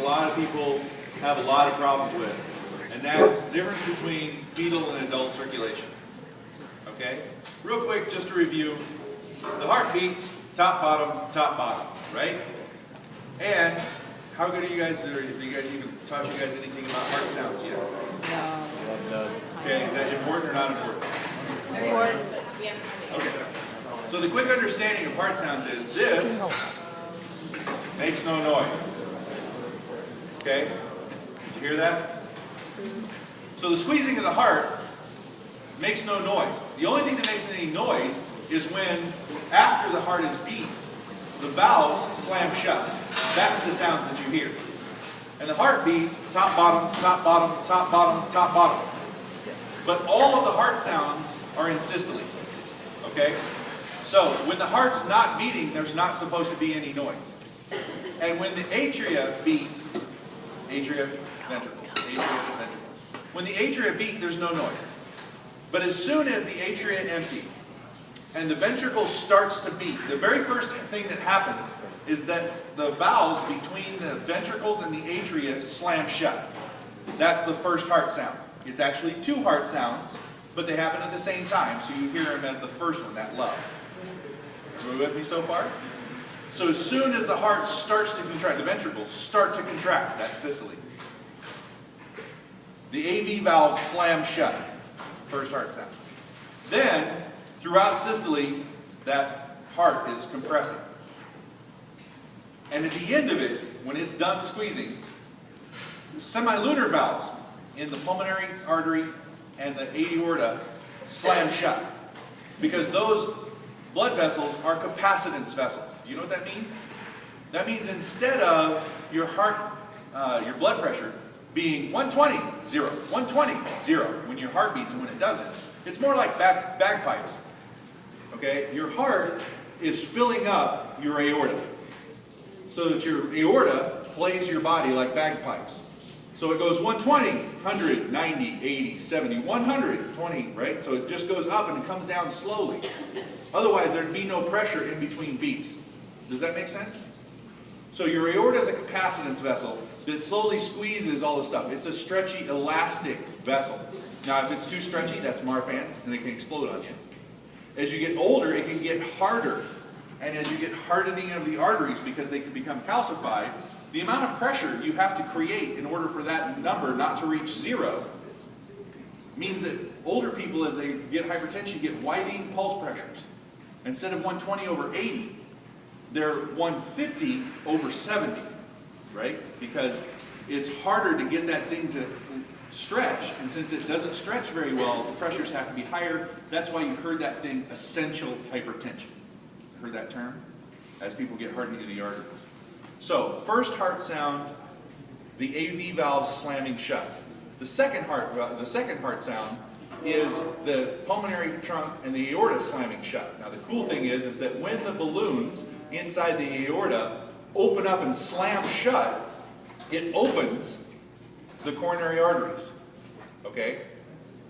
lot of people have a lot of problems with, and that's the difference between fetal and adult circulation. Okay? Real quick, just to review, the heart beats top, bottom, right? And how good are you guys, or have you guys even taught you guys anything about heart sounds yet? No. Okay, is that important or not important? Important. Okay. So the quick understanding of heart sounds is this makes no noise. Okay? Did you hear that? So the squeezing of the heart makes no noise. The only thing that makes any noise is when, after the heart is beat, the valves slam shut. That's the sounds that you hear. And the heart beats top, bottom, top, bottom, top, bottom, top, bottom. But all of the heart sounds are in systole. Okay? So when the heart's not beating, there's not supposed to be any noise. And when the atria beat, atria, ventricles, atria, ventricles. When the atria beat, there's no noise. But as soon as the atria empty and the ventricle starts to beat, the very first thing that happens is that the valves between the ventricles and the atria slam shut. That's the first heart sound. It's actually two heart sounds, but they happen at the same time, so you hear them as the first one, that love. Everybody with me so far? So as soon as the heart starts to contract, the ventricles start to contract, that's systole. The AV valves slam shut. First heart sound. Then, throughout systole, that heart is compressing. And at the end of it, when it's done squeezing, the semilunar valves in the pulmonary artery and the aorta slam shut. Because those blood vessels are capacitance vessels. Do you know what that means? That means instead of your heart, your blood pressure being 120, 0, 120, 0, when your heart beats and when it doesn't, it's more like bagpipes. Okay? Your heart is filling up your aorta. So that your aorta plays your body like bagpipes. So it goes 120, 100, 90, 80, 70, 120, right? So it just goes up and it comes down slowly. Otherwise, there'd be no pressure in between beats. Does that make sense? So your aorta is a capacitance vessel that slowly squeezes all the stuff. It's a stretchy, elastic vessel. Now, if it's too stretchy, that's Marfan's, and it can explode on you. As you get older, it can get harder. And as you get hardening of the arteries, because they can become calcified, the amount of pressure you have to create in order for that number not to reach 0 means that older people, as they get hypertension, get widening pulse pressures. Instead of 120 over 80, they're 150 over 70, right? Because it's harder to get that thing to stretch, and since it doesn't stretch very well, the pressures have to be higher. That's why you heard that thing, essential hypertension. Heard that term? As people get hardening of the arteries. So, first heart sound, the AV valves slamming shut. The second heart sound is the pulmonary trunk and the aorta slamming shut. Now the cool thing is that when the balloons inside the aorta open up and slam shut, it opens the coronary arteries. Okay?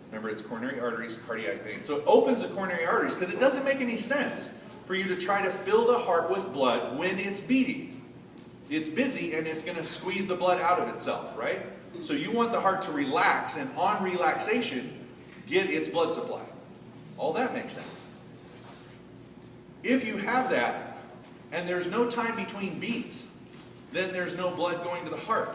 Remember, it's coronary arteries, cardiac vein. So it opens the coronary arteries because it doesn't make any sense for you to try to fill the heart with blood when it's beating. It's busy and it's going to squeeze the blood out of itself, right? So you want the heart to relax, and on relaxation, get its blood supply. All that makes sense. If you have that, and there's no time between beats, then there's no blood going to the heart.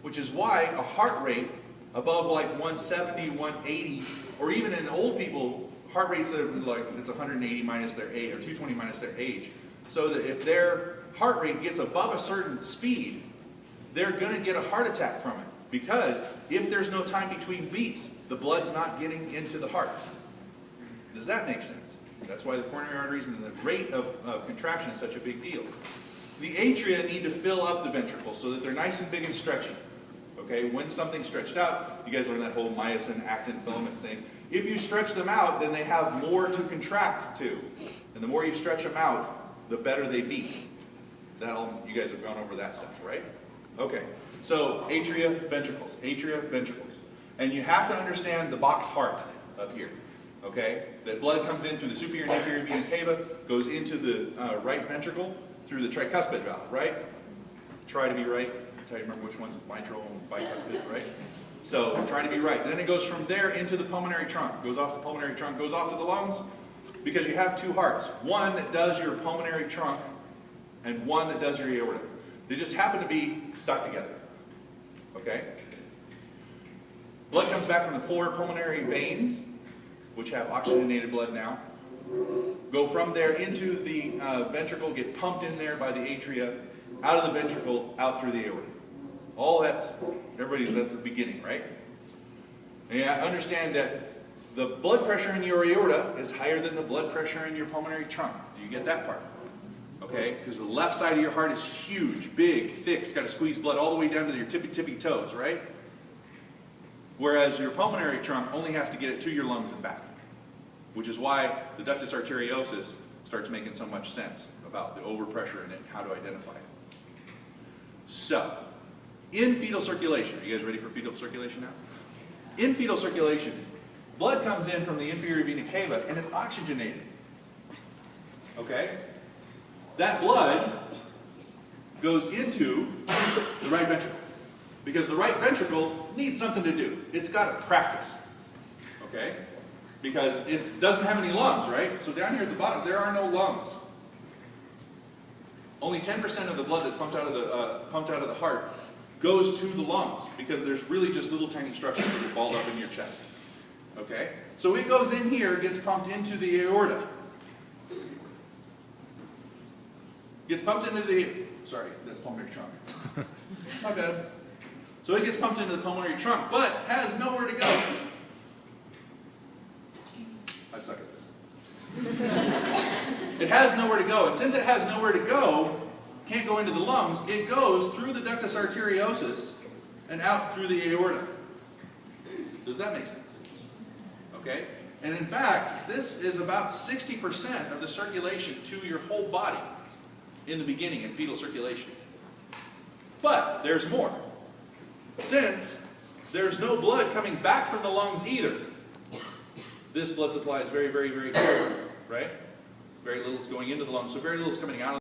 Which is why a heart rate above like 170, 180, or even in old people, heart rates are like, it's 180 minus their age, or 220 minus their age. So that if their heart rate gets above a certain speed, they're going to get a heart attack from it. Because if there's no time between beats, the blood's not getting into the heart. Does that make sense? That's why the coronary arteries and the rate of contraction is such a big deal. The atria need to fill up the ventricles so that they're nice and big and stretchy. Okay, when something's stretched out, you guys learned that whole myosin, actin, filaments thing. If you stretch them out, then they have more to contract to. And the more you stretch them out, the better they beat. You guys have gone over that stuff, right? Okay, so atria, ventricles, atria, ventricles. And you have to understand the box heart up here. Okay, that blood comes in through the superior and inferior vena cava, goes into the right ventricle through the tricuspid valve, right? Try to be right. That's how you remember which one's mitral and bicuspid, right? So try to be right. Then it goes from there into the pulmonary trunk. Goes off the pulmonary trunk, goes off to the lungs, because you have two hearts. One that does your pulmonary trunk and one that does your aorta. They just happen to be stuck together. Okay? Blood comes back from the four pulmonary veins, which have oxygenated blood now. Go from there into the ventricle, get pumped in there by the atria, out of the ventricle, out through the aorta. All that's the beginning, right? And you understand that the blood pressure in your aorta is higher than the blood pressure in your pulmonary trunk. Do you get that part? Okay? Because the left side of your heart is huge, big, thick. It's got to squeeze blood all the way down to your tippy toes, right? Whereas your pulmonary trunk only has to get it to your lungs and back. Which is why the ductus arteriosus starts making so much sense about the overpressure in it and how to identify it. So, in fetal circulation, are you guys ready for fetal circulation now? In fetal circulation, blood comes in from the inferior vena cava and it's oxygenated. Okay? That blood goes into the right ventricle. Because the right ventricle needs something to do. It's got to practice. Okay? Because it doesn't have any lungs, right? So down here at the bottom, there are no lungs. Only 10% of the blood that's pumped out of the heart goes to the lungs, because there's really just little tiny structures that are balled up in your chest. Okay? So it goes in here, gets pumped into the aorta. Gets pumped into the, sorry, that's pulmonary trunk. My bad. So it gets pumped into the pulmonary trunk, but has nowhere to go. I suck at this. It has nowhere to go, and since it has nowhere to go, can't go into the lungs, it goes through the ductus arteriosus and out through the aorta. Does that make sense? Okay? And in fact, this is about 60% of the circulation to your whole body in the beginning in fetal circulation. But there's more. Since there's no blood coming back from the lungs either, this blood supply is very, very, very short, right? Very little is going into the lungs, so very little is coming out of